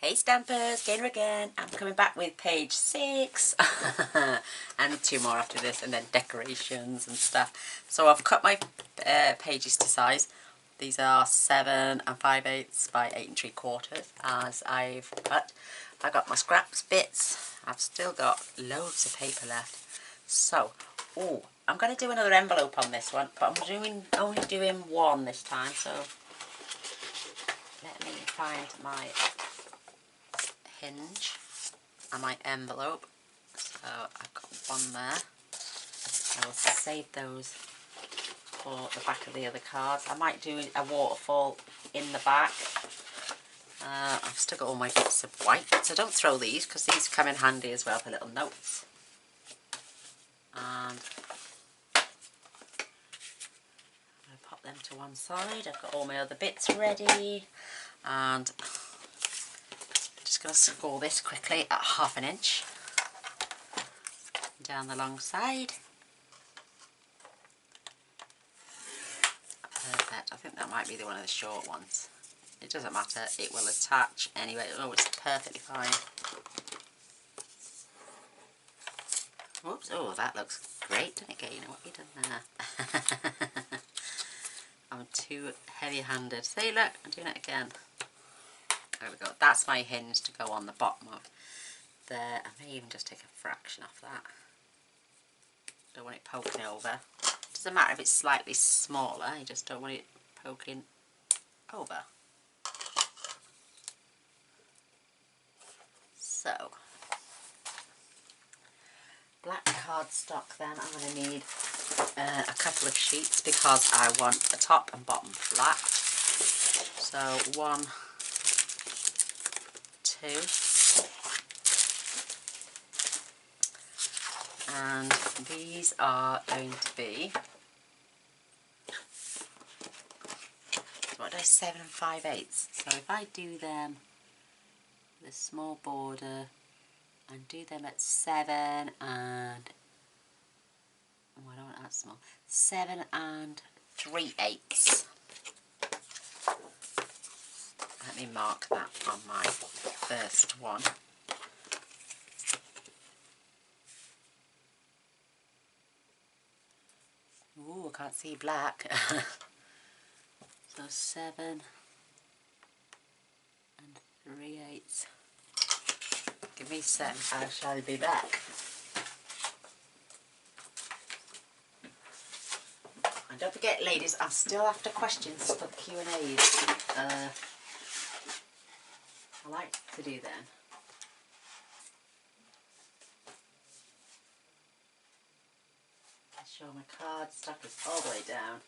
Hey Stampers, Gaynor again. I'm coming back with page 6 and 2 more after this, and then decorations and stuff. So I've cut my pages to size. These are 7 5/8 by 8 3/4 as I've cut. I got my scraps bits. I've still got loads of paper left. So, I'm going to do another envelope on this one, but I'm only doing one this time. So let me find my hinge and my envelope. So I've got one there. I will save those for the back of the other cards. I might do a waterfall in the back. I've still got all my bits of white, so don't throw these because these come in handy as well for little notes. And I'll pop them to one side. I've got all my other bits ready, and I'm just going to score this quickly at 1/2 inch down the long side. Perfect. I think that might be one of the short ones. It doesn't matter, it will attach anyway. Oh, it's perfectly fine. Whoops, oh, that looks great, doesn't it, Gaynor? What have you done there? I'm too heavy-handed. See, look, I'm doing it again. There we go. That's my hinge to go on the bottom of there. I may even just take a fraction off that. Don't want it poking over. Doesn't matter if it's slightly smaller, you just don't want it poking over. So, black cardstock then. I'm going to need a couple of sheets because I want the top and bottom flat. So 1, 2, and these are going to be, what did I say, 7 5/8. So if I do them with a small border and do them at 7 and, oh, I don't want that small, 7 3/8. Let me mark that on my first one. Ooh, I can't see black. So 7 3/8. Give me a sec, I shall be back. And don't forget, ladies, I'm still after questions for Q&As. I like to do them. Make sure my cardstock is all the way down.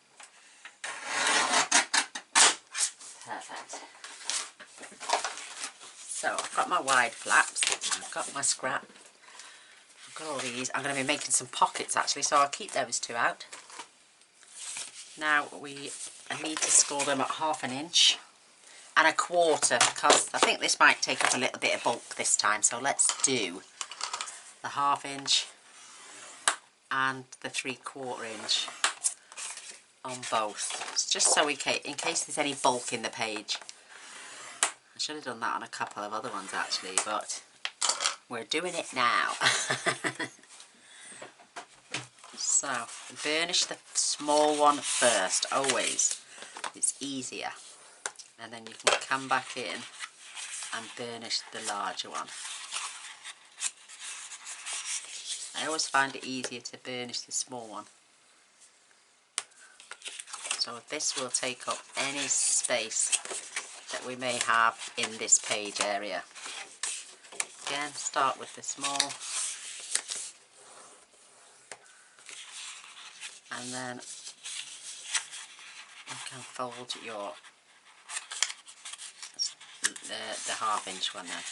Perfect. So I've got my wide flaps, I've got my scrap, I've got all these. I'm going to be making some pockets actually, so I'll keep those 2 out. Now I need to score them at 1/2 inch and 1/4 because I think this might take up a little bit of bulk this time. So let's do the 1/2 inch and the 3/4 inch on both. It's just so in case there's any bulk in the page. I should have done that on a couple of other ones actually, but we're doing it now. So, burnish the small one first, always. It's easier. And then you can come back in and burnish the larger one. I always find it easier to burnish the small one. So this will take up any space that we may have in this page area. Again, start with the small. And then you can fold your the 1/2 inch one then.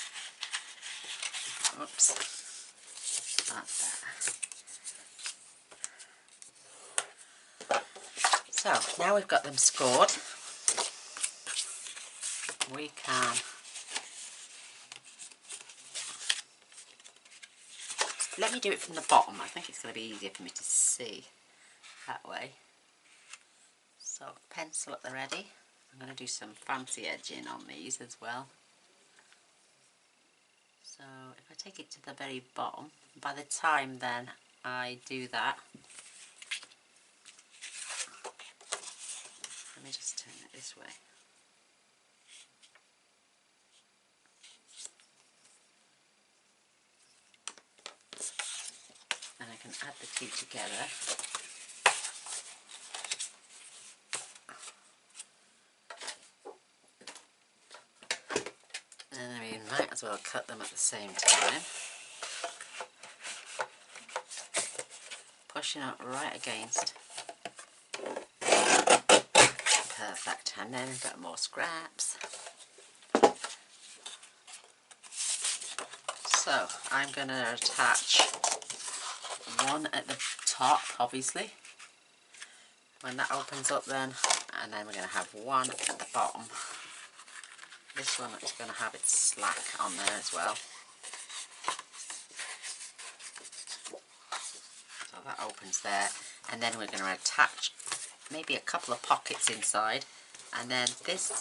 Oops. That's that. So now we've got them scored, we can let me do it from the bottom. I think it's going to be easier for me to see that way. So pencil at the ready. I'm going to do some fancy edging on these as well. take it to the very bottom. By the time then I do that, let me just turn it this way. And I can add the two together. And we might as well cut them at the same time. Pushing up right against. Perfect. And then we've got more scraps. So I'm going to attach one at the top, obviously. When that opens up then, and then we're going to have one at the bottom. This one is going to have its slack on there as well. So that opens there, and then we're going to attach maybe a couple of pockets inside, and then this,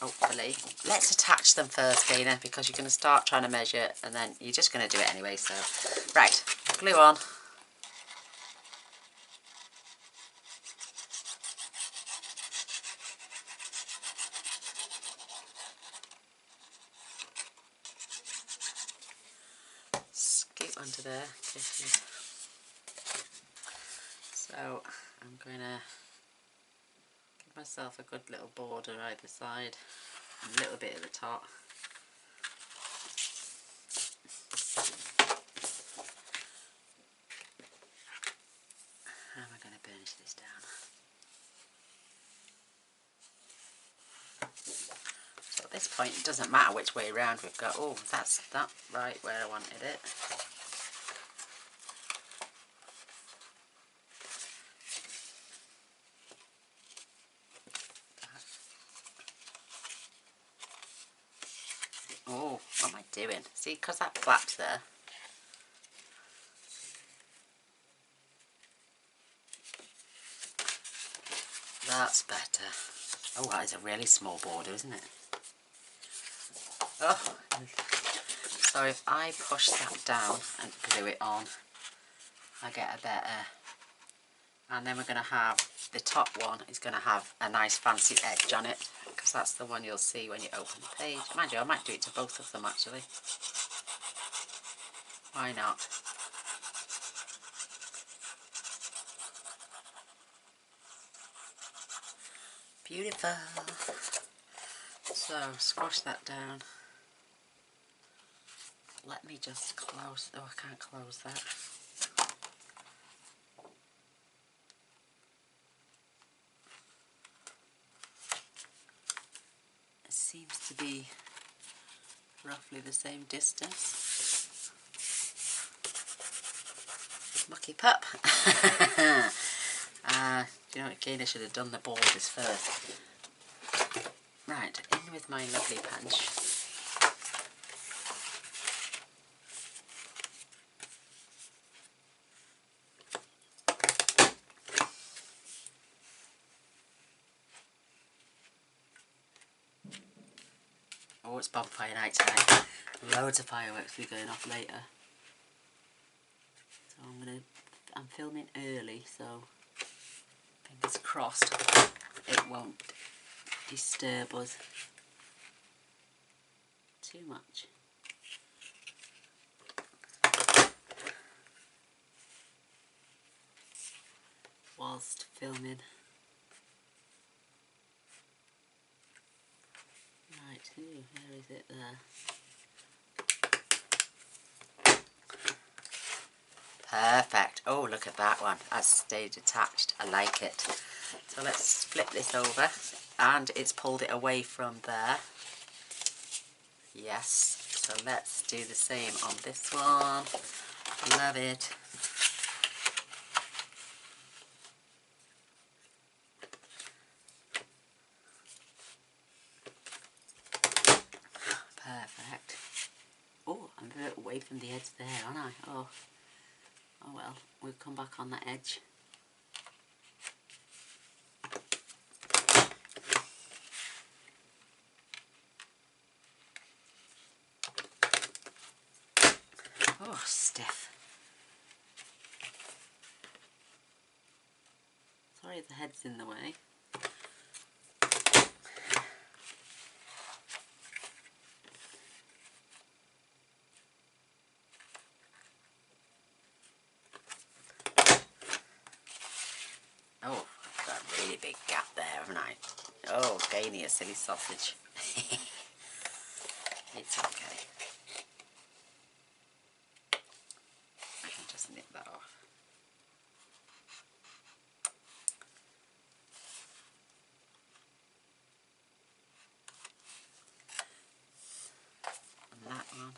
hopefully, let's attach them first, Gaynor, because you're going to start trying to measure, and then you're just going to do it anyway, so, right, glue on. Scoot under there, so I'm going to give myself a good little border either side, a little bit at the top. And we're going to burnish this down. So at this point it doesn't matter which way around we've got. Oh, that's that right where I wanted it. Oh, what am I doing? See, because that flaps there. That's better. Oh, that is a really small border, isn't it? Oh, so if I push that down and glue it on, I get a better. And then we're going to have the top one is going to have a nice fancy edge on it, because that's the one you'll see when you open the page. Mind you, I might do it to both of them actually. Why not? Beautiful. So squash that down. Let me just close. Oh, I can't close that. It seems to be roughly the same distance. Mucky pup. You know what, Gaynor should have done the borders first. Right, in with my lovely punch. Oh, it's bonfire night tonight. Loads of fireworks will be going off later. So I'm filming early, so fingers crossed it won't disturb us too much. Whilst filming. Right, where is it there? Perfect. Oh, look at that one. That's stayed attached. I like it. So let's flip this over, and it's pulled it away from there. Yes. So let's do the same on this one. Love it. Perfect. Oh, I'm a bit away from the edge there, aren't I? Oh well, we'll come back on that edge. Oh, stiff. Sorry the head's in the way. Oh, I've got a really big gap there, haven't I? Oh, Gaynor, silly sausage. It's okay. I can just nip that off. And that one.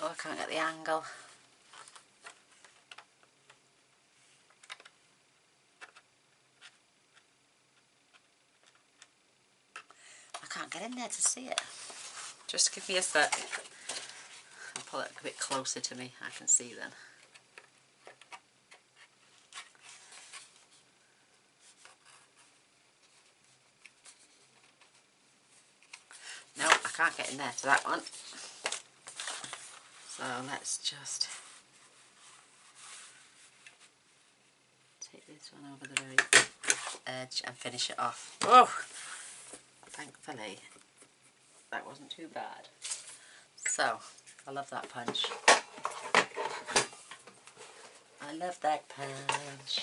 Oh, I can't get the angle. I can't get in there to see it. Just give me a sec. I'll pull it a bit closer to me. I can see then. No, I can't get in there to that one. So let's just take this one over the very edge and finish it off. Oh, thankfully that wasn't too bad. So I love that punch. I love that punch.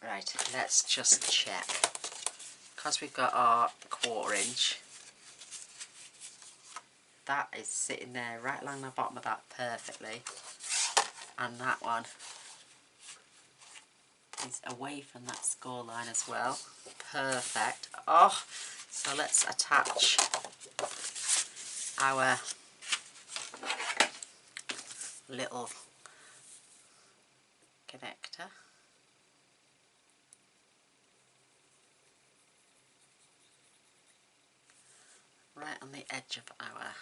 Right, let's just check. Because we've got our 1/4 inch, that is sitting there right along the bottom of that perfectly. And that one is away from that score line as well. Perfect. Oh, so let's attach our little connector. Right on the edge of our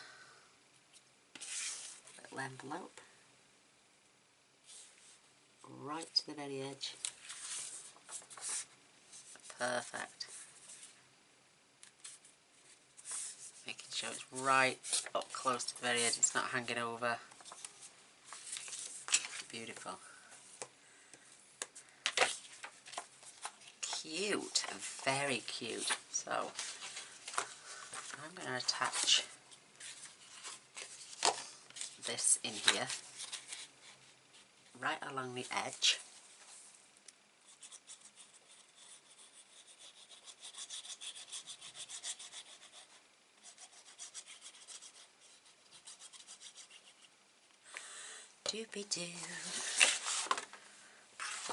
little envelope. Right to the very edge. Perfect. Making sure it's right up close to the very edge, it's not hanging over. Beautiful. Cute, very cute. So I'm going to attach this in here, right along the edge. Doobie-doo.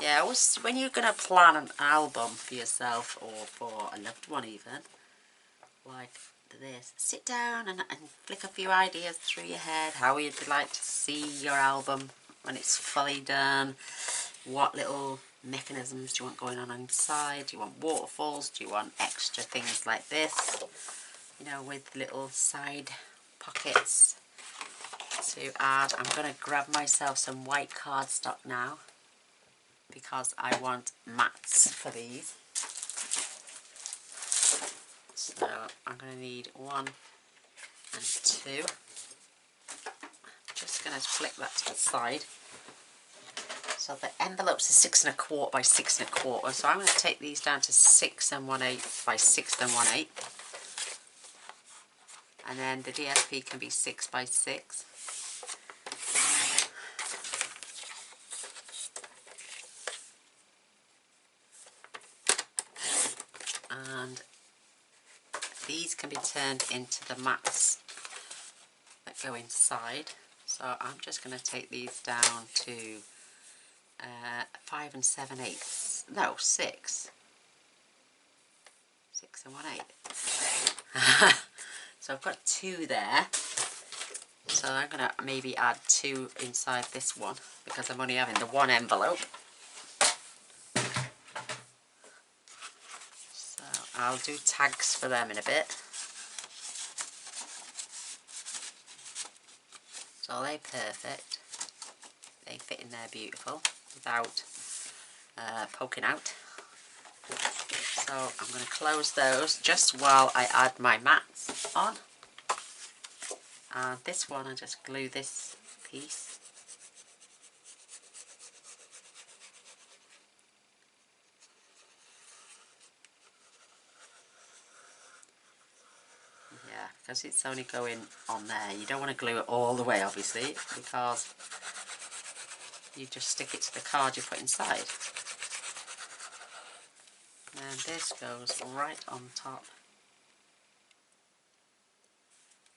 Yeah, when you're going to plan an album for yourself or for a loved one even, like this, sit down and flick a few ideas through your head. How you'd like to see your album when it's fully done. What little mechanisms do you want going on inside? Do you want waterfalls? Do you want extra things like this? You know, with little side pockets to add. I'm going to grab myself some white cardstock now because I want mats for these. So I'm going to need 1 and 2. Just going to flick that to the side. So the envelopes are 6 1/4 by 6 1/4. So I'm going to take these down to 6 1/8 by 6 1/8. And then the DSP can be 6 by 6. And these can be turned into the mats that go inside. So I'm just going to take these down to 5 7/8. No, 6. 6 1/8. So I've got 2 there. So I'm going to maybe add 2 inside this one because I'm only having the 1 envelope. So I'll do tags for them in a bit. So they're perfect. They fit in there beautiful without poking out. So I'm going to close those just while I add my mats on. And this one, I just glue this piece. Yeah, because it's only going on there. You don't want to glue it all the way, obviously, because you just stick it to the card you put inside. And this goes right on top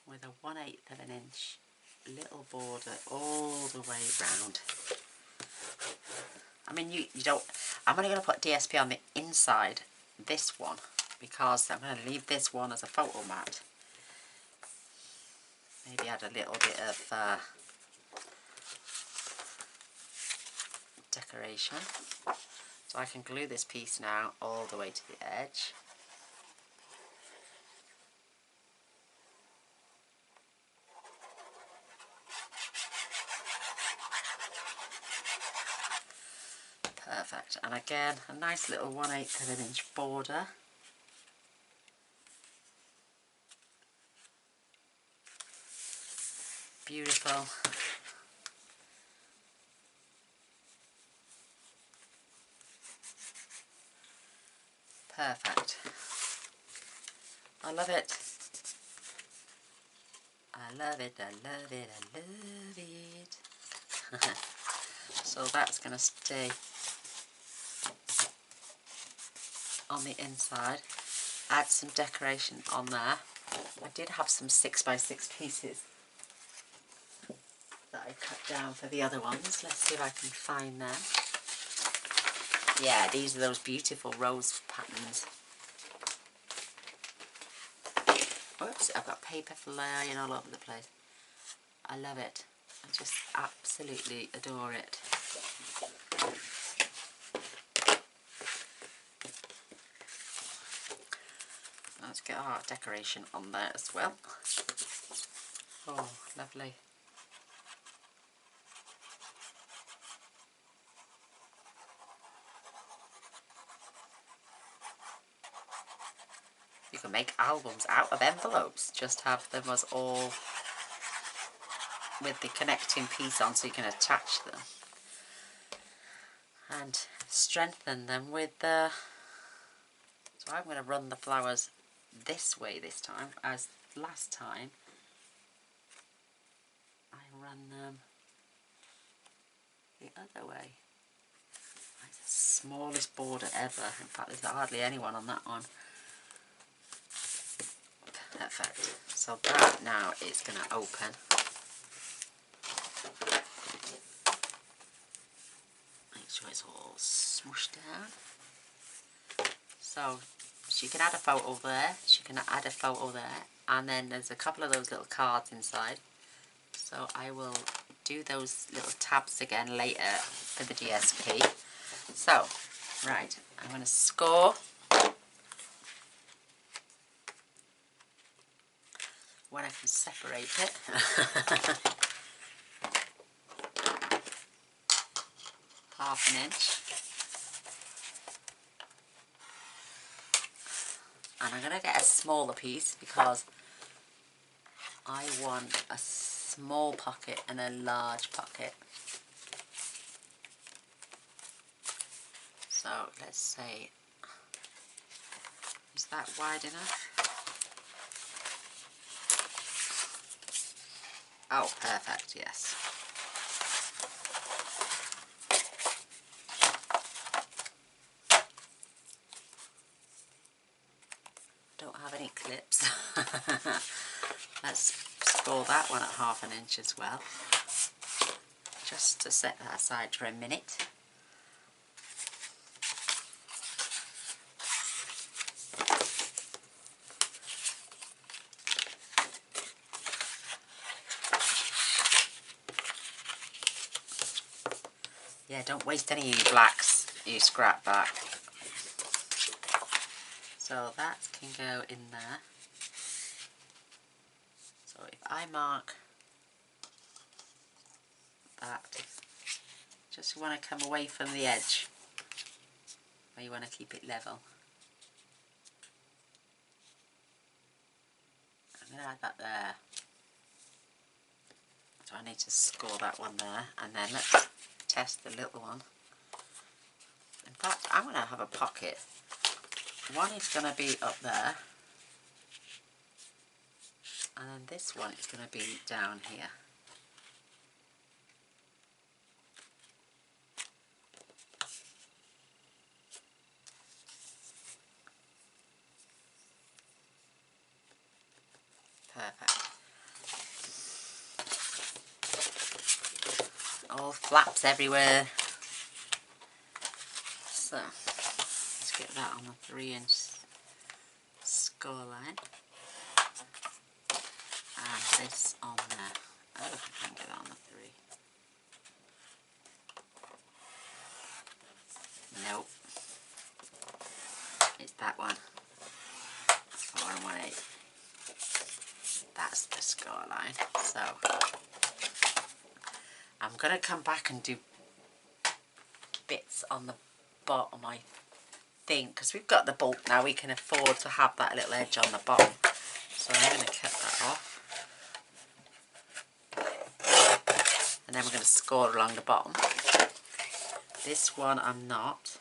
with a 1/8 of an inch little border all the way round. I mean, you don't, I'm only going to put DSP on the inside, this one, because I'm going to leave this one as a photo mat. Maybe add a little bit of decoration. So I can glue this piece now all the way to the edge. Perfect. And again, a nice little 1/8 of an inch border. Beautiful. Perfect. I love it. I love it, I love it, I love it. So that's going to stay on the inside. Add some decoration on there. I did have some 6x6 pieces that I cut down for the other ones. Let's see if I can find them. Yeah, these are those beautiful rose patterns. Whoops, I've got paper flying all over the place. I love it. I just absolutely adore it. Let's get our decoration on there as well. Oh, lovely. You can make albums out of envelopes. Just have them as all with the connecting piece on so you can attach them. And strengthen them with the... So I'm going to run the flowers this way this time, as last time I ran them the other way. It's the smallest border ever. In fact, there's hardly anyone on that one. Perfect. So that now is going to open. Make sure it's all smushed down. So she can add a photo there, she can add a photo there, and then there's a couple of those little cards inside. So I will do those little tabs again later for the DSP. So, right, I'm going to score when I can separate it. Half an inch. And I'm going to get a smaller piece because I want a small pocket and a large pocket. So let's say, is that wide enough? Oh, perfect, yes. Don't have any clips. Let's score that one at half an inch as well. Just to set that aside for a minute. Yeah, don't waste any of your blacks, you scrap back. So that can go in there. So if I mark that, just want to come away from the edge, where you want to keep it level. I'm going to add that there. So I need to score that one there, and then let's test the little one. In fact, I'm going to have a pocket. One is going to be up there, and then this one is going to be down here. Perfect. All flaps everywhere. So, let's get that on the 3-inch score line. And this on there. Oh, I can't get that on the 3. Nope. It's that one. 4 1/8. That's the score line. So, I'm going to come back and do bits on the bottom, I think, because we've got the bulk now, we can afford to have that little edge on the bottom. So I'm going to cut that off. And then we're going to score along the bottom. This one I'm not.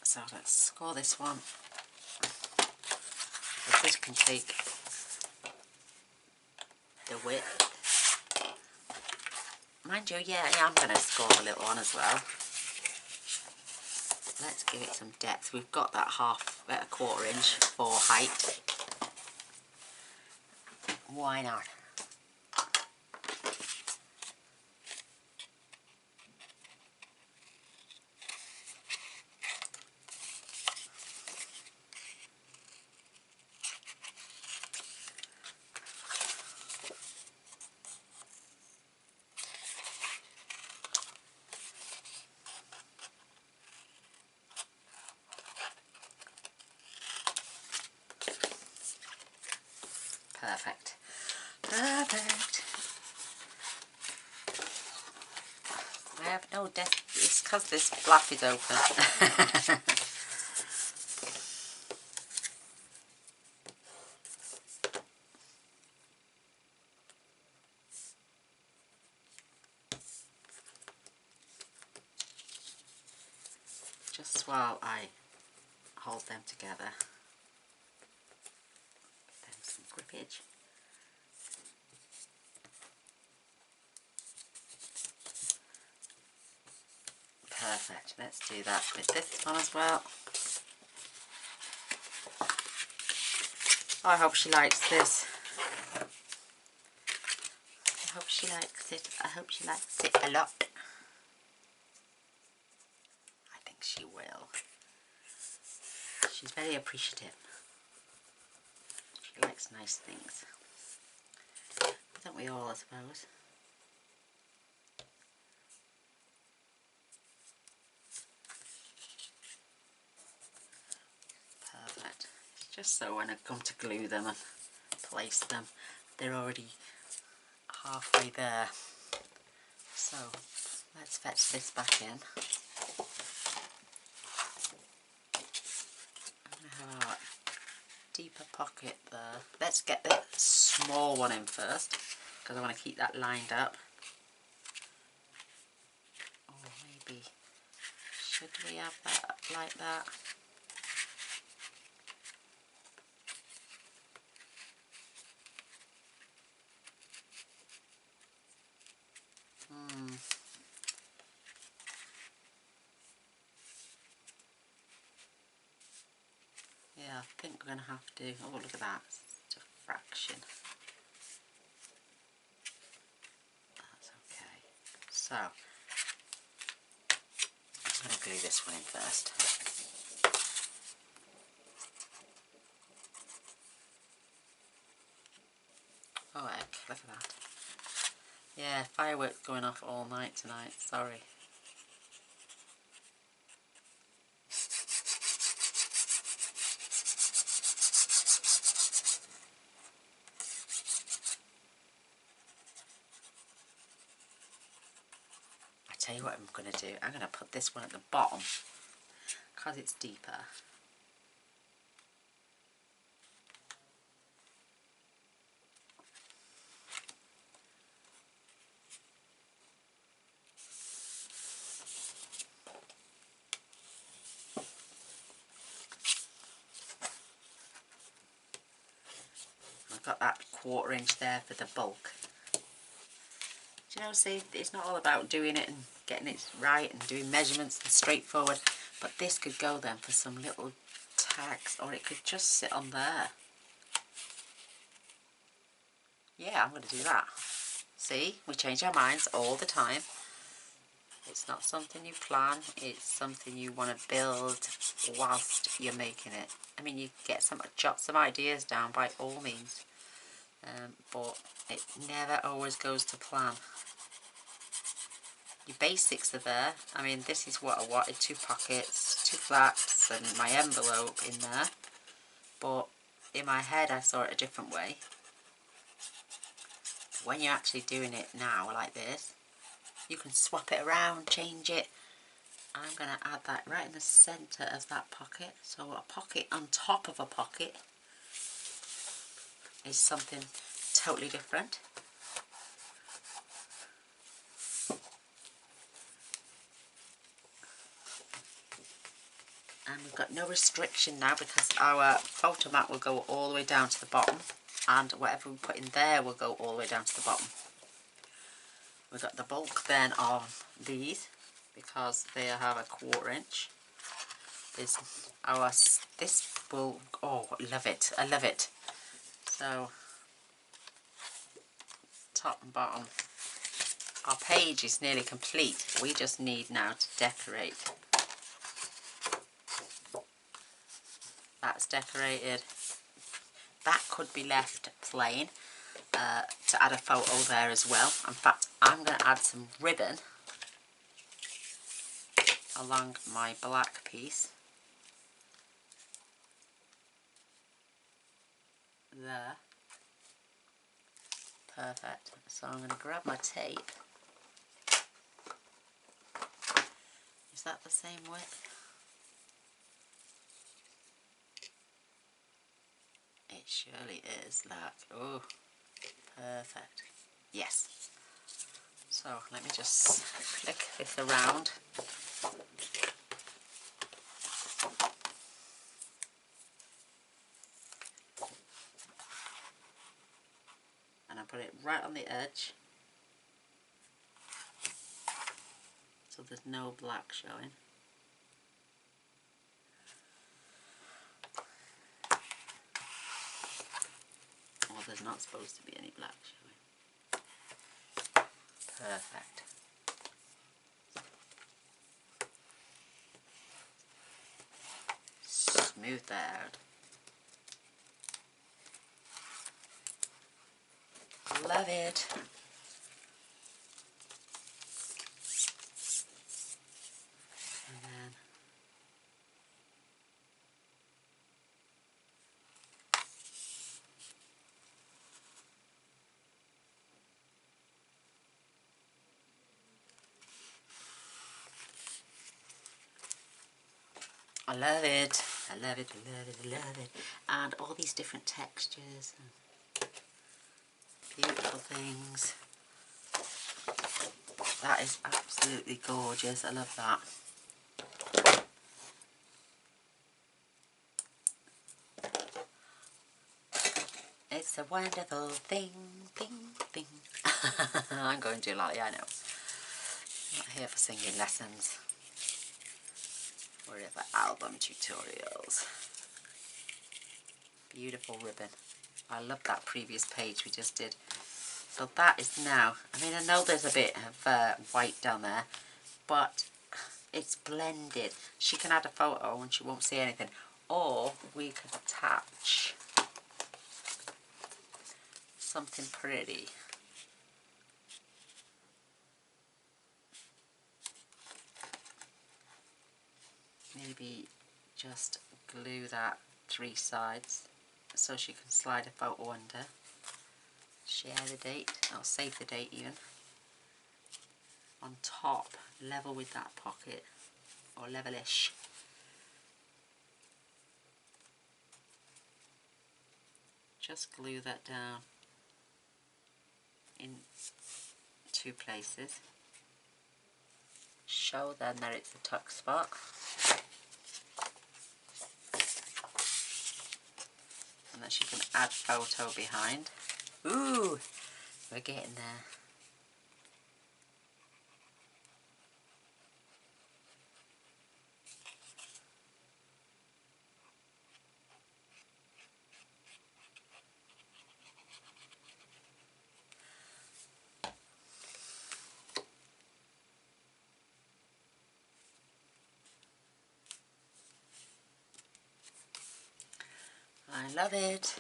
So let's score this one. This can take the width. Mind you, yeah, I'm going to score the little one as well. Let's give it some depth. We've got that a 1/4 inch for height. Why not? Perfect. Perfect. I have no depth. It's because this flap is open. Just while I hold them together. Then some grippage. Perfect. Let's do that with this one as well. Oh, I hope she likes this. I hope she likes it. I hope she likes it a lot. I think she will. She's very appreciative. She likes nice things. Don't we all, I suppose? Perfect. Just so when I come to glue them and place them, they're already halfway there. So let's fetch this back in. I'm going to have a deeper pocket there. Let's get the small one in first, because I want to keep that lined up. Or maybe, should we have that like that? Yeah, I think we're going to have to, oh look at that, it's a fraction. That's okay. So, I'm going to glue this one in first. Oh heck, look at that. Yeah, fireworks going off all night tonight, sorry. tell you what I'm going to do. I'm going to put this one at the bottom because it's deeper. I've got that 1/4 inch there for the bulk. Do you know, see, it's not all about doing it and getting it right and doing measurements and straightforward, but this could go then for some little tags, or it could just sit on there. Yeah, I'm going to do that. See, we change our minds all the time. It's not something you plan, it's something you want to build whilst you're making it. I mean, you get jot some ideas down by all means, but it never always goes to plan. Your basics are there. I mean, this is what I wanted, 2 pockets, 2 flaps and my envelope in there, but in my head I saw it a different way. When you're actually doing it now like this, you can swap it around, change it. I'm going to add that right in the centre of that pocket. So a pocket on top of a pocket is something totally different. And we've got no restriction now because our photo mat will go all the way down to the bottom, and whatever we put in there will go all the way down to the bottom. We've got the bulk then of these because they have a 1/4 inch. This will, oh, love it, I love it. So top and bottom. Our page is nearly complete. We just need now to decorate. That's decorated. That could be left plain to add a photo there as well. In fact, I'm going to add some ribbon along my black piece. There. Perfect. So I'm going to grab my tape. Is that the same width? It surely is. That. Oh, perfect. Yes. So let me just flick this around. And I put it right on the edge, so there's no black showing. Well, there's not supposed to be any black showing. Perfect. Smooth that out. Love it. And then I love it. I love it, I love it, I love it. And all these different textures and beautiful things. That is absolutely gorgeous. I love that. It's a wonderful thing, thing, thing. I'm going to like, yeah, I know. I'm not here for singing lessons. We're here for album tutorials. Beautiful ribbon. I love that previous page we just did. So that is now, I mean, I know there's a bit of white down there, but it's blended. She can add a photo and she won't see anything. Or we could attach something pretty. Maybe just glue that 3 sides so she can slide a photo under. Share the date, or save the date even. on top, level with that pocket, or levelish. Just glue that down in 2 places. Show them that it's a tuck spot. And then she can add photo behind. Ooh, we're getting there. I love it.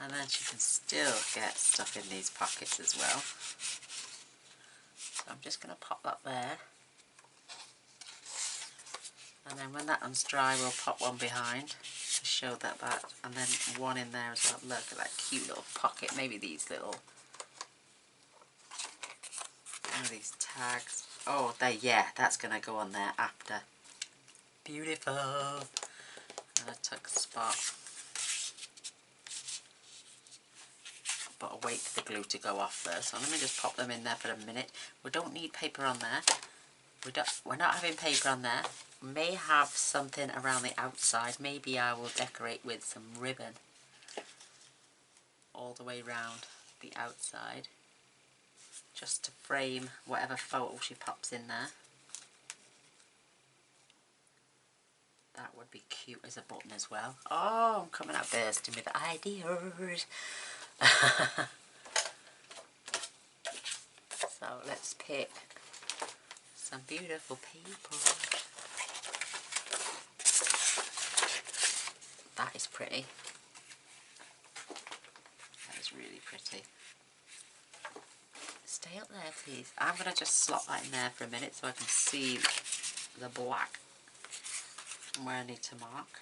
And then she can still get stuff in these pockets as well. So I'm just going to pop that there. And then when that one's dry, we'll pop one behind to show that, and then one in there as well. Look at that cute little pocket. Maybe these little, these tags. Oh, yeah, that's going to go on there after. Beautiful. And a tuck spot. But I'll wait for the glue to go off first. So let me just pop them in there for a minute. We don't need paper on there. We're not having paper on there. We may have something around the outside. Maybe I will decorate with some ribbon all the way around the outside, just to frame whatever photo she pops in there. That would be cute as a button as well. Oh, I'm coming out bursting with ideas. So let's pick some beautiful paper. That is pretty. That is really pretty. Stay up there, please. I'm going to just slot that in there for a minute so I can see the black and where I need to mark.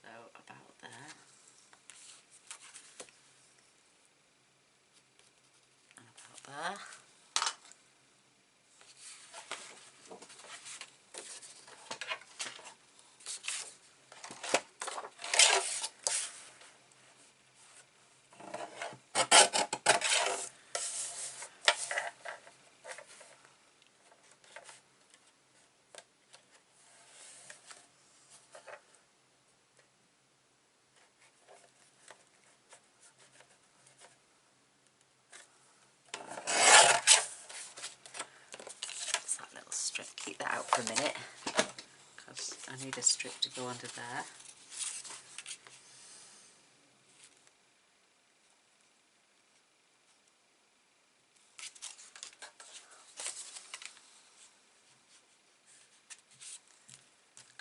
So about there. And about there. Keep that out for a minute because I need a strip to go under there.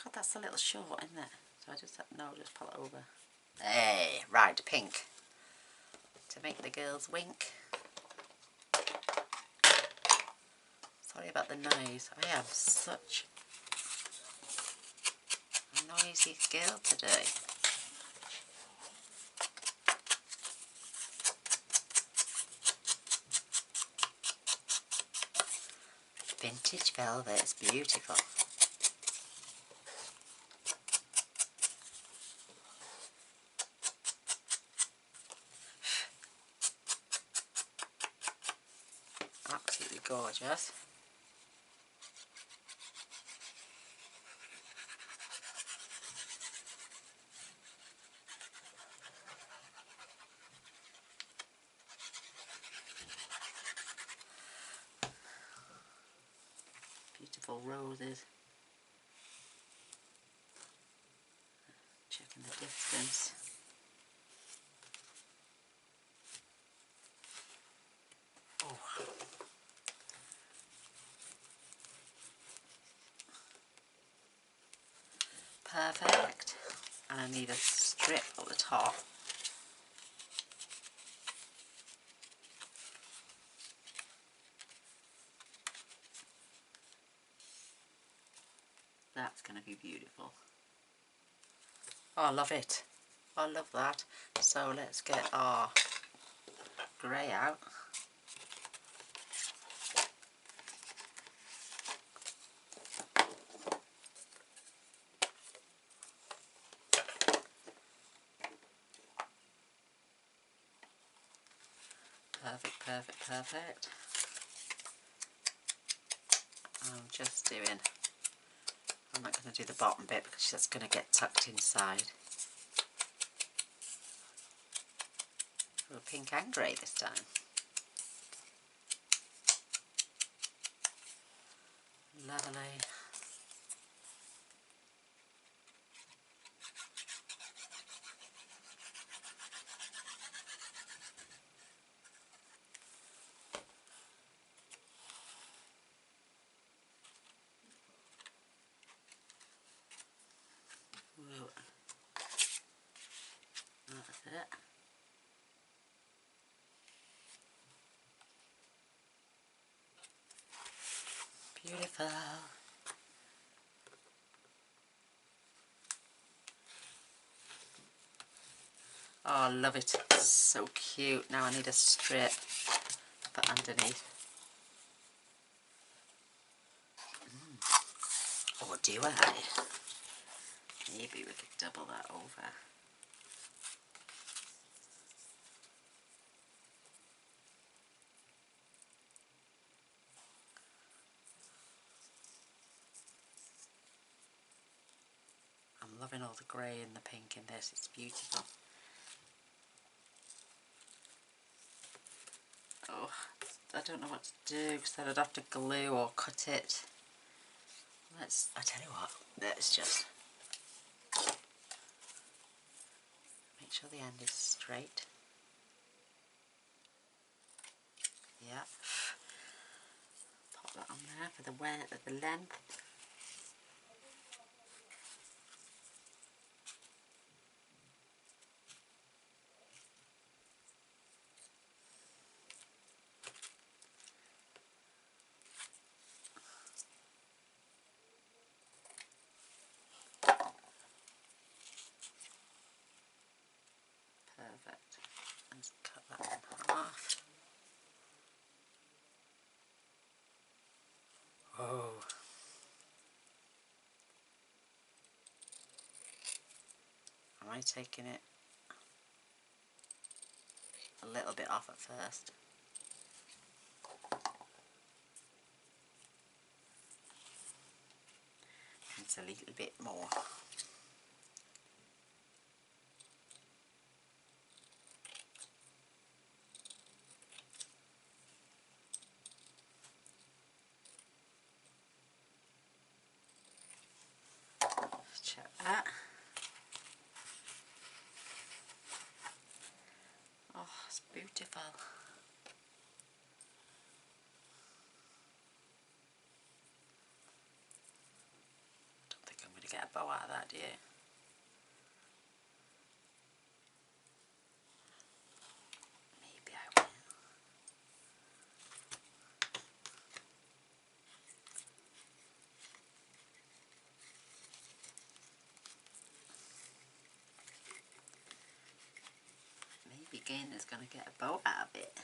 God, that's a little short, isn't it? So I just just pull it over. Hey, right, pink to make the girls wink. Sorry about the noise. I am such a noisy girl today. Vintage velvet is beautiful. Absolutely gorgeous. Beautiful roses. Checking the distance. Oh. Perfect. And I need a strip at the top. That's going to be beautiful. Oh, I love it. I love that. So let's get our grey out. Perfect, perfect, perfect. I'm just doing, I'm not going to do the bottom bit because that's going to get tucked inside. Oh, pink and grey this time. Lovely. Whoa. That's it. Beautiful. Oh, I love it. It's so cute. Now I need a strip for underneath. Or do I? Maybe we could double that over. I'm loving all the grey and the pink in this. It's beautiful. Oh, I don't know what to do because then I'd have to glue or cut it. I tell you what, let's just make sure the end is straight. Yeah. Pop that on there for the length. Perfect. Let's cut that in half. Oh. Am I taking it a little bit off at first? It's a little bit more. Check that. Oh, it's beautiful. Don't think I'm going to get a bow out of that, do you? Maybe I will. Maybe Gaynor's going to get a bow out of it.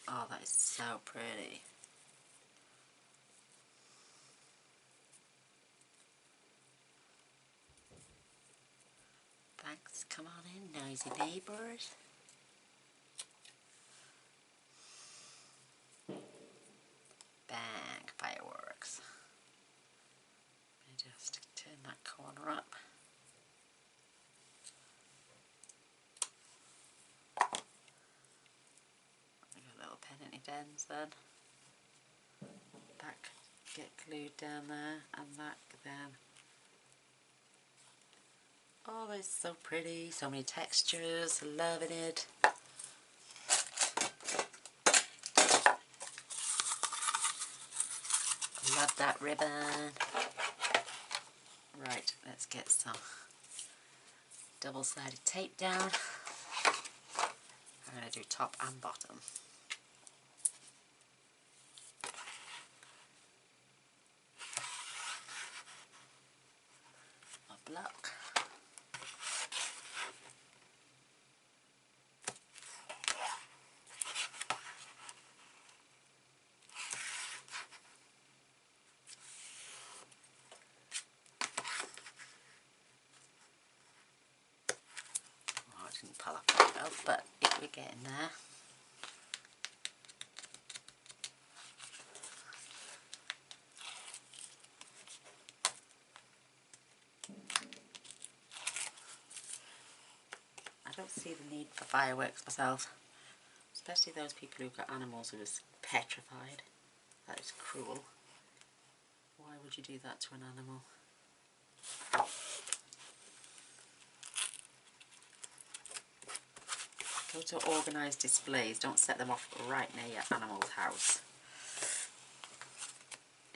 Oh, that is so pretty. Thanks, come on in, noisy neighbours. Bang, fireworks. Let me just turn that corner up. Got a little penny ends then. That could get glued down there, and that then. Oh, it's so pretty, so many textures, loving it. Love that ribbon. Right, let's get some double-sided tape down. I'm going to do top and bottom. A block. Oh, it didn't pull up that well, but we're getting there. I don't see the need for fireworks myself, especially those people who've got animals who are petrified. That is cruel. Why would you do that to an animal? Go to organised displays, don't set them off right near your animal's house.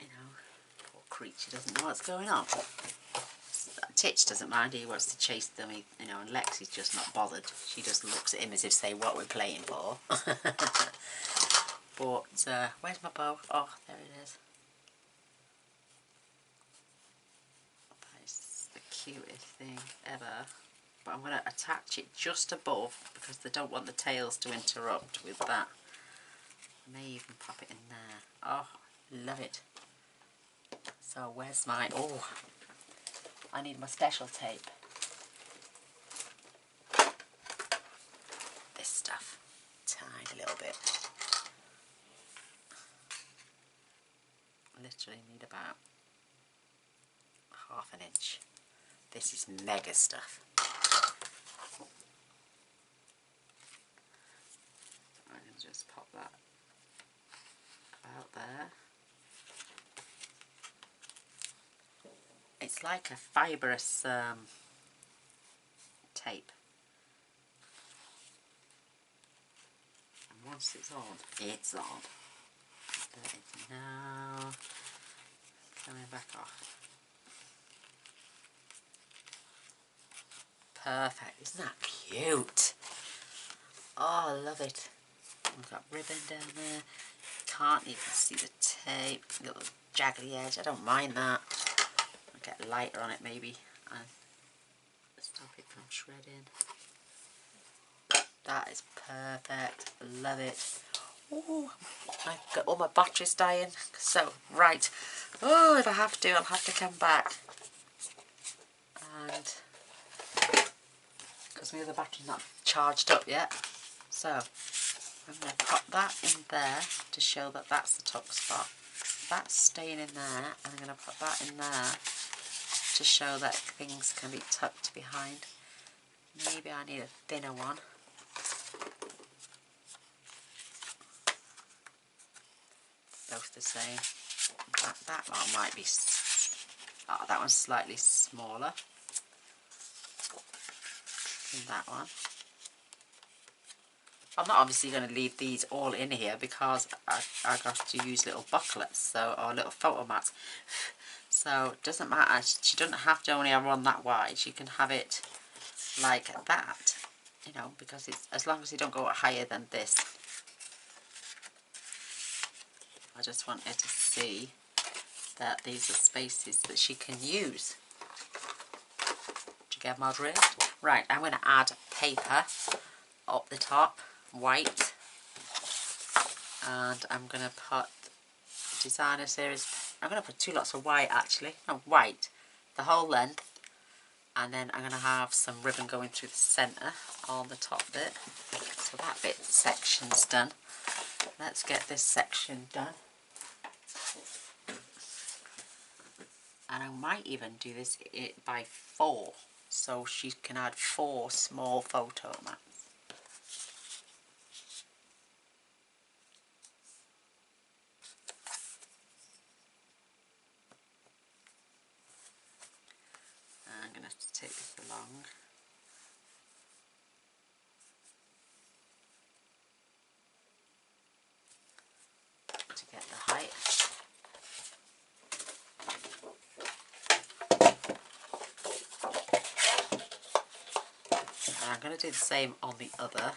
You know, poor creature doesn't know what's going on. Titch doesn't mind, he wants to chase them, you know, and Lexi's just not bothered. She just looks at him as if to say, what we're playing for. But, where's my bow? Oh, there it is. That is the cutest thing ever. But I'm going to attach it just above because they don't want the tails to interrupt with that. I may even pop it in there. Oh, love it. So where's my... Oh, I need my special tape. This stuff. Tiny little bit. Literally need about ½ inch. This is mega stuff. I'm going to just pop that out there. It's like a fibrous tape. And once it's on, it's on. But it's now coming back off. Perfect. Isn't that cute? Oh, I love it. We've got ribbon down there. Can't even see the tape. Little jaggedy edge. I don't mind that. I'll get lighter on it maybe and stop it from shredding. That is perfect. Love it. Oh, I've got all my batteries dying. So, right. Oh, if I have to, I'll have to come back. And because my other battery's not charged up yet. So, I'm going to pop that in there to show that that's the tuck spot. That's staying in there, and I'm going to put that in there to show that things can be tucked behind. Maybe I need a thinner one. Both the same. That one might be... Oh, that one's slightly smaller than that one. I'm not obviously going to leave these all in here because I got to use little booklets, or little photo mats. So it doesn't matter. She doesn't have to only run that wide. She can have it like that, you know, because it's as long as you don't go higher than this. I just want her to see that these are spaces that she can use. Do you get my drift? Right, I'm going to add paper up the top, white, and I'm going to put designer series. I'm going to put 2 lots of white actually, no, white, the whole length, and then I'm going to have some ribbon going through the centre on the top bit. So that bit section's done. Let's get this section done. And I might even do this by 4, so she can add 4 small photo mats. I'm going to have to take this along. To get the height. going to do the same on the other.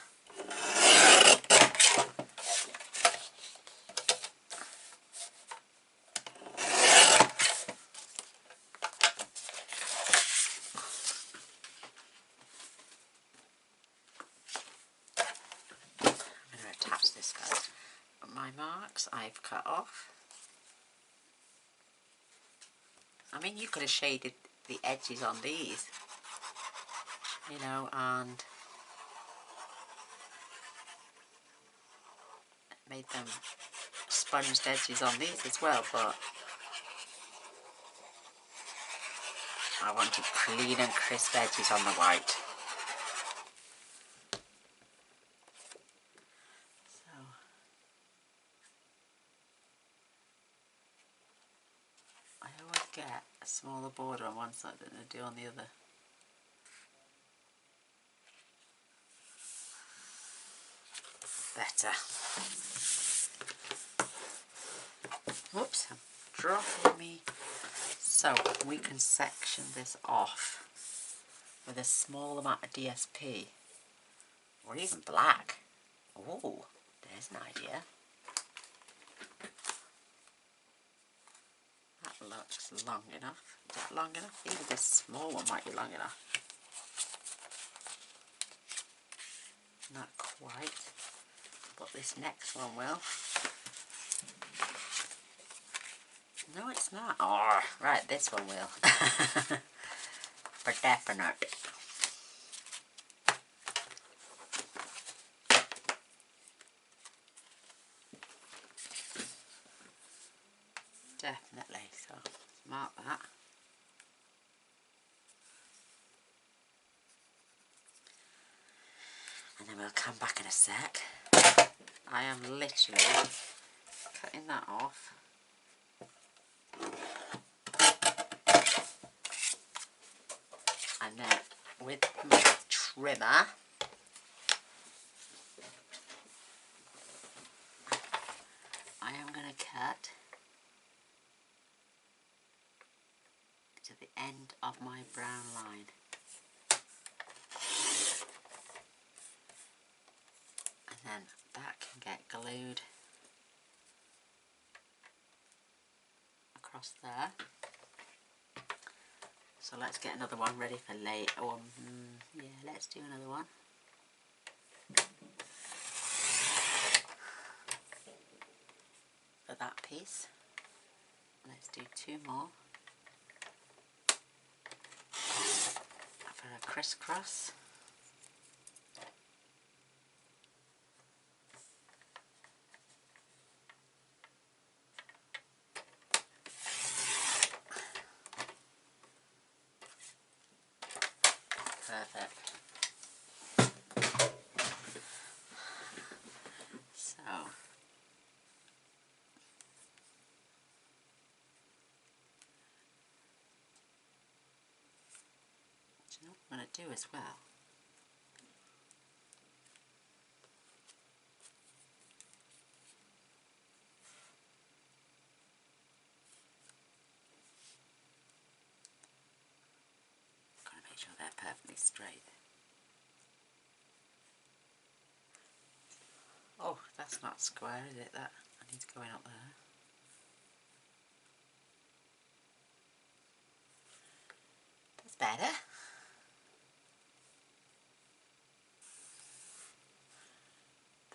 I'm going to attach this first. My marks I've cut off. I mean, you could have shaded the edges on these, you know, and made them sponged edges on these as well, but I wanted clean and crisp edges on the white. So I always get a smaller border on one side than I do on the other. Better. Whoops, I'm dropping me. So we can section this off with a small amount of DSP, or even black. Oh, there's an idea. That looks long enough. Is that long enough? Even this small one might be long enough. Not quite, but this next one will. No, it's not. Oh, right, this one will. For definite. Definitely, so mark that. And then we'll come back in a sec. I am literally cutting that off. And then with my trimmer, I am going to cut to the end of my brown line. And then that can get glued across there. So let's get another one ready for later. Yeah, let's do another one. For that piece. Let's do two more. For a crisscross. Perfect. So, do you know what I'm going to do as well? Got to make sure they're perfectly straight. Oh, that's not square, is it? That I need to go in up there. That's better.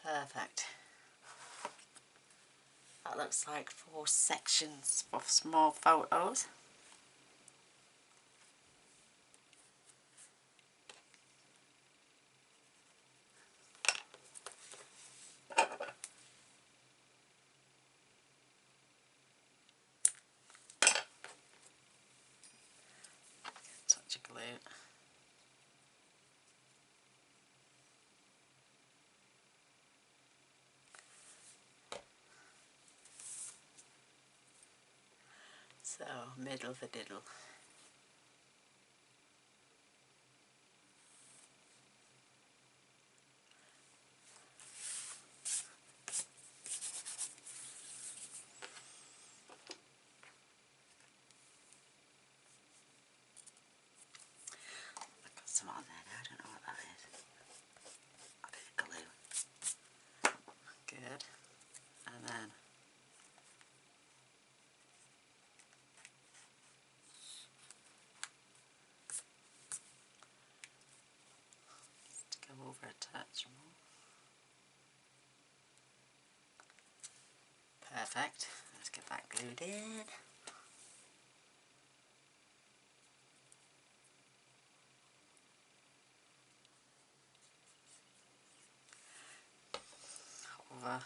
Perfect. That looks like 4 sections of small photos. Touch of glue. So, middle of the diddle. I've got some on there now, I don't know what that is. for a touch more. Perfect. Let's get that glued in. Over.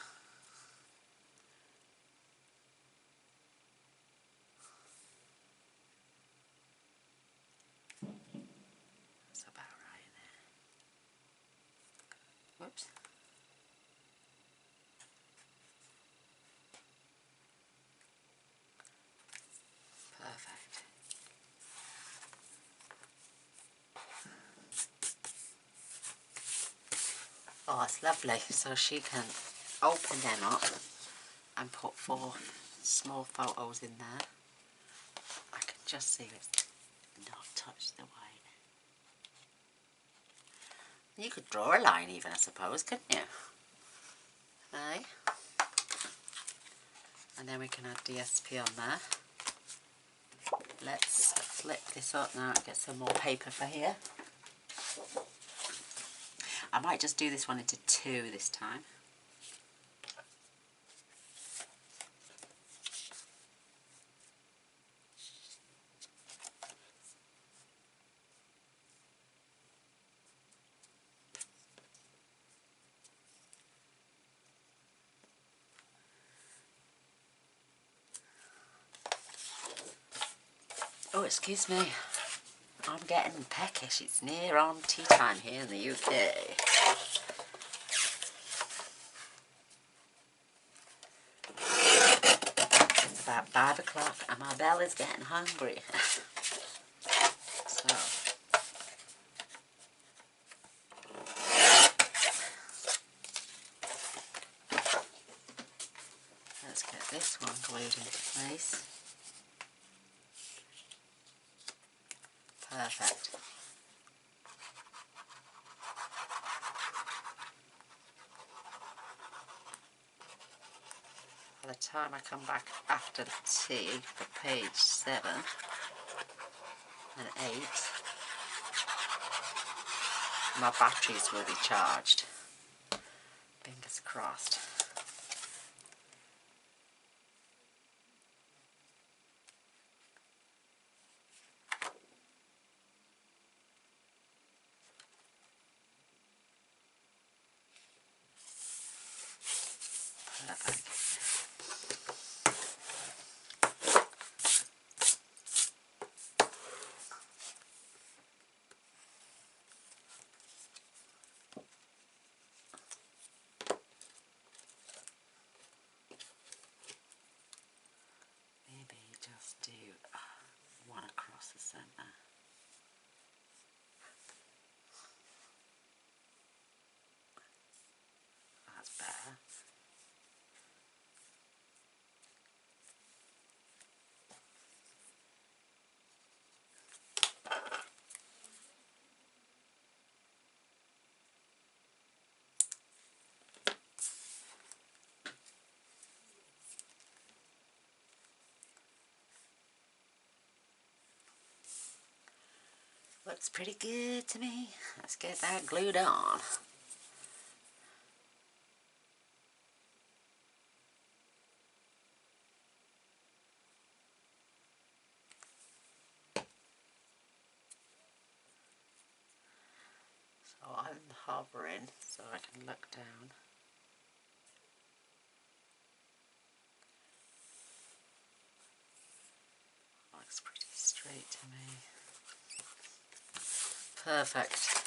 That's about right there. Whoops. Perfect. Oh, it's lovely. So she can open them up and put 4 small photos in there. I can just see it's not touched the white. You could draw a line even, I suppose, couldn't you? Aye. And then we can add DSP on there. Let's flip this up now and get some more paper for here. I might just do this one into 2 this time. Oh, excuse me. I'm getting peckish. It's near on tea time here in the UK. It's about 5 o'clock and my belly's getting hungry. So, let's get this one glued into place. Perfect. By the time I come back after the tea for page 7 and 8, my batteries will be charged. Fingers crossed. Perfect. Maybe just do one across the centre. That's better. Looks pretty good to me. Let's get that glued on. So I'm hovering so I can look down. Looks pretty straight to me. Perfect.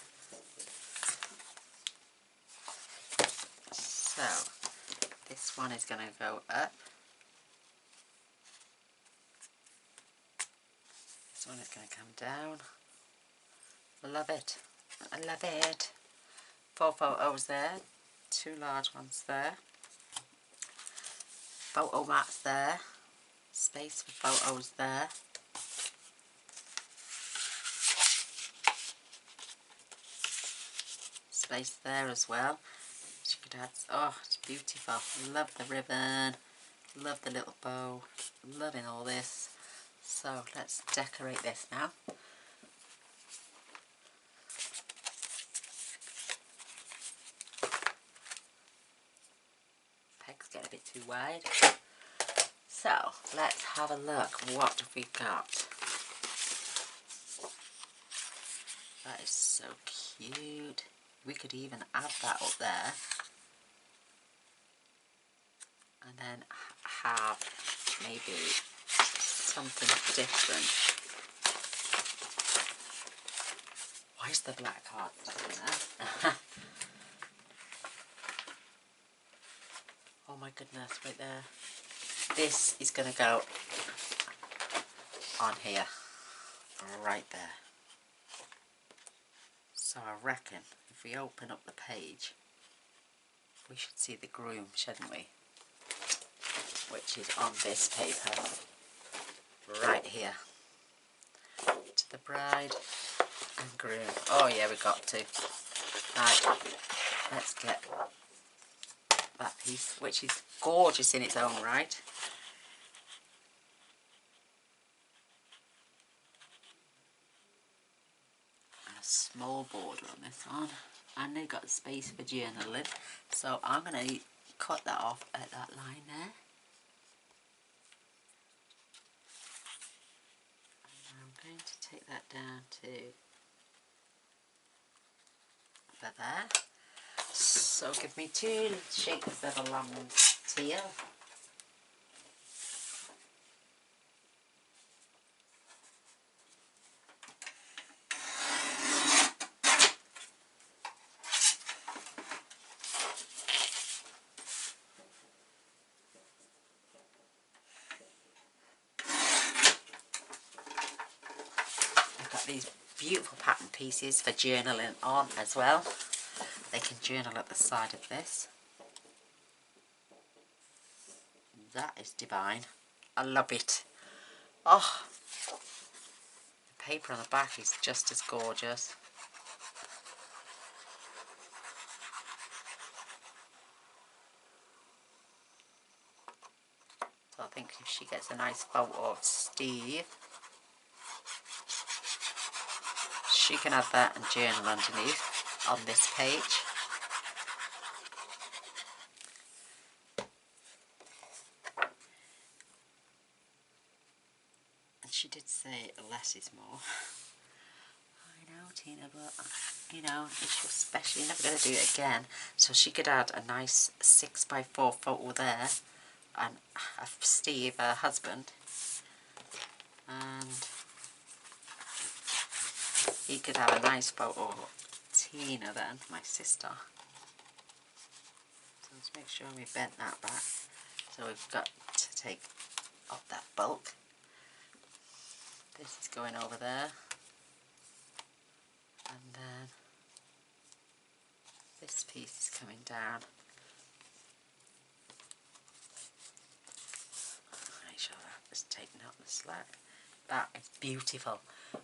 So this one is going to go up. This one is going to come down. Love it. I love it. 4 photos there. 2 large ones there. Photo mats there. Space for photos there. Space there as well. She could add, oh, it's beautiful. Love the ribbon. Love the little bow. Loving all this. So let's decorate this now. too wide. So let's have a look. What have we got? That is so cute. We could even add that up there. And then have maybe something different. Why is the black heart stuck in there? Oh my goodness, right there. This is going to go on here, right there. So I reckon if we open up the page, we should see the groom, shouldn't we? Which is on this paper, right here. To the bride and groom. Oh yeah, we got to. Right, let's get that piece, which is gorgeous in its own right. And a small border on this one. And they've got space for journaling. So I'm going to cut that off at that line there. And I'm going to take that down to there. So give me 2 shapes of a lamb's tail. I've got these beautiful pattern pieces for journaling on as well. They can journal at the side of this. That is divine. I love it. Oh, the paper on the back is just as gorgeous. So I think if she gets a nice photo of Steve, she can add that and journal underneath on this page. And she did say less is more. I know, Tina, but you know, she's especially never going to do it again. So she could add a nice 6x4 photo there, and of Steve, her husband, and he could have a nice photo of Tina then, my sister. So let's make sure we bent that back. So we've got to take off that bulk. This is going over there. And then this piece is coming down. Make sure that is taking out the slack. That is beautiful.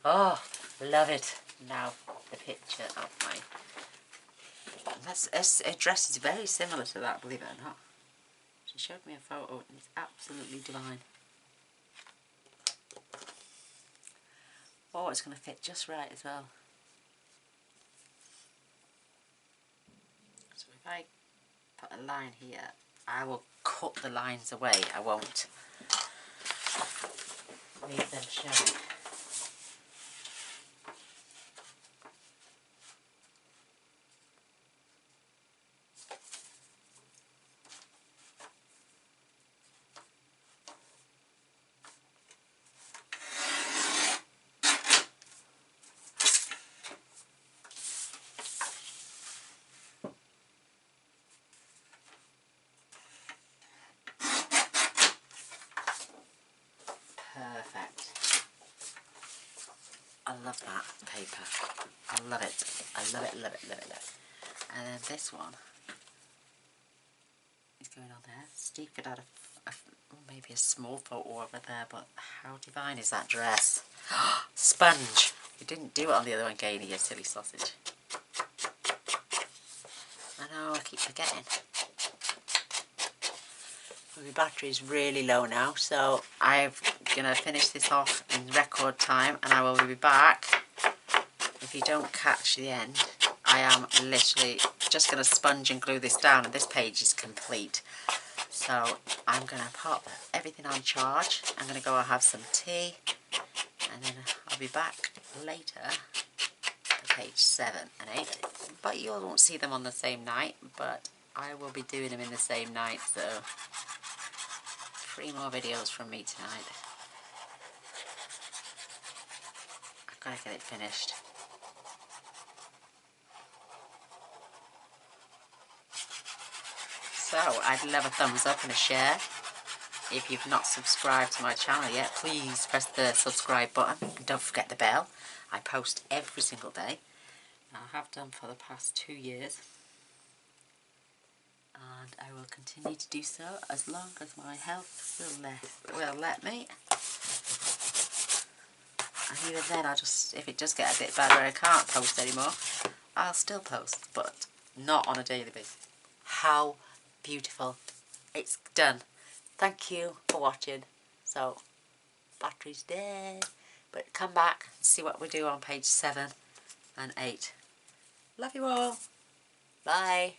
Oh, love it. Now the picture of my... Her dress is very similar to that, believe it or not. She showed me a photo and it's absolutely divine. Oh, it's going to fit just right as well. So if I put a line here, I will cut the lines away. I won't leave them showing. Perfect. I love that paper. I love it. I love it, love it, love it, love it. And then this one is going on there. Steve could add maybe a small photo over there, but how divine is that dress? Sponge. You didn't do it on the other one, Gaynor, you silly sausage. I know, I keep forgetting. My battery is really low now, so I'm going to finish this off in record time and I will be back. If you don't catch the end, I am literally just going to sponge and glue this down and this page is complete. So I'm going to pop everything on charge. I'm going to go and have some tea, and then I'll be back later for page 7 and 8. But you all won't see them on the same night, but I will be doing them in the same night, so 3 more videos from me tonight. I've got to get it finished. So I'd love a thumbs up and a share. If you've not subscribed to my channel yet, please press the subscribe button and don't forget the bell. I post every single day. I have done for the past 2 years. And I will continue to do so as long as my health will let me. And even then, if it does get a bit bad where I can't post anymore, I'll still post, but not on a daily basis. How beautiful. It's done. Thank you for watching. So, battery's dead. But come back and see what we do on page 7 and 8. Love you all. Bye.